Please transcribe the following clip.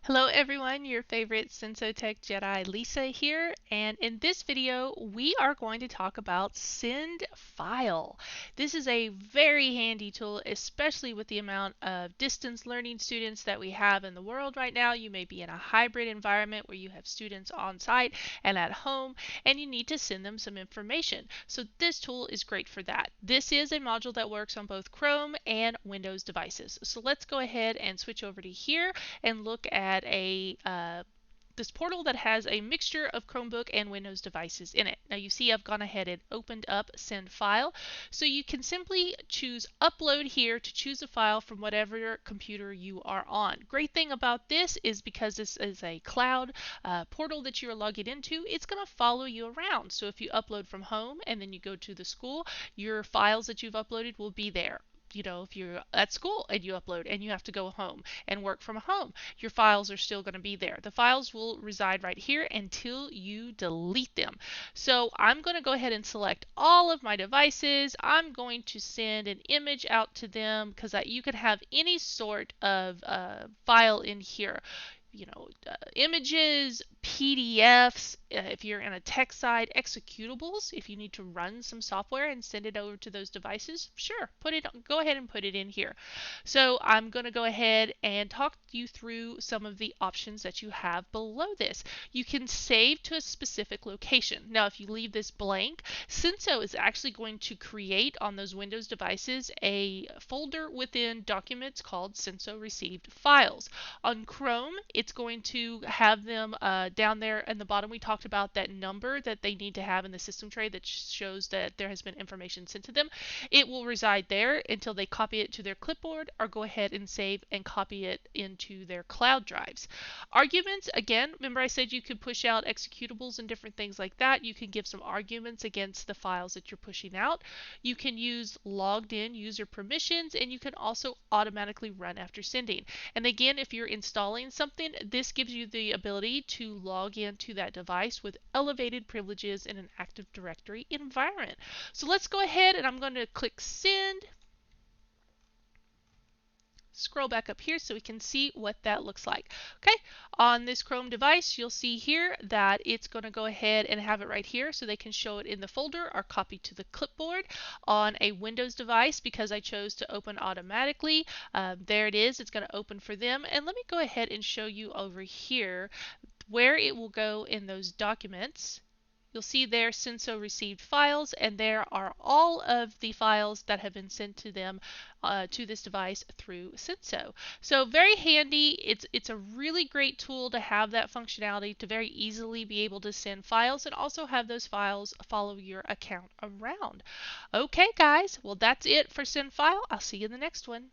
Hello everyone, your favorite Senso.Tech Jedi Lisa here, and in this video we are going to talk about Send File. This is a very handy tool, especially with the amount of distance learning students that we have in the world right now. You may be in a hybrid environment where you have students on site and at home, and you need to send them some information. So this tool is great for that. This is a module that works on both Chrome and Windows devices. So let's go ahead and switch over to here and look at this portal that has a mixture of Chromebook and Windows devices in it. Now you see I've gone ahead and opened up Send File. So you can simply choose Upload here to choose a file from whatever computer you are on. Great thing about this is because this is a cloud portal that you are logging into, it's going to follow you around. So if you upload from home and then you go to the school, your files that you've uploaded will be there. If you're at school and you upload and you have to go home and work from home, your files are still going to be there. The files will reside right here until you delete them. So I'm going to go ahead and select all of my devices. I'm going to send an image out to them because you can have any sort of file in here. Images, PDFs, if you're in a tech side, executables, if you need to run some software and send it over to those devices, sure, go ahead and put it in here. So I'm going to go ahead and talk you through some of the options that you have below this. You can save to a specific location. Now, if you leave this blank, Senso is actually going to create on those Windows devices a folder within documents called Senso Received Files. On Chrome, it's going to have them down there in the bottom. We talked about that number that they need to have in the system tray that shows that there has been information sent to them. It will reside there until they copy it to their clipboard or go ahead and save and copy it into their cloud drives. Arguments, again, remember I said you could push out executables and different things like that. You can give some arguments against the files that you're pushing out. You can use logged in user permissions, and you can also automatically run after sending. And again, if you're installing something, this gives you the ability to log into that device with elevated privileges in an Active Directory environment. So let's go ahead and I'm going to click Send. Scroll back up here so we can see what that looks like. Okay, on this Chrome device, you'll see here that it's going to go ahead and have it right here so they can show it in the folder or copy to the clipboard. On a Windows device, because I chose to open automatically, there it is. It's going to open for them. And let me go ahead and show you over here where it will go in those documents. You'll see there Senso received files, and there are all of the files that have been sent to them to this device through Senso. So very handy. It's a really great tool to have that functionality to very easily be able to send files and also have those files follow your account around. Okay guys, well that's it for Send File. I'll see you in the next one.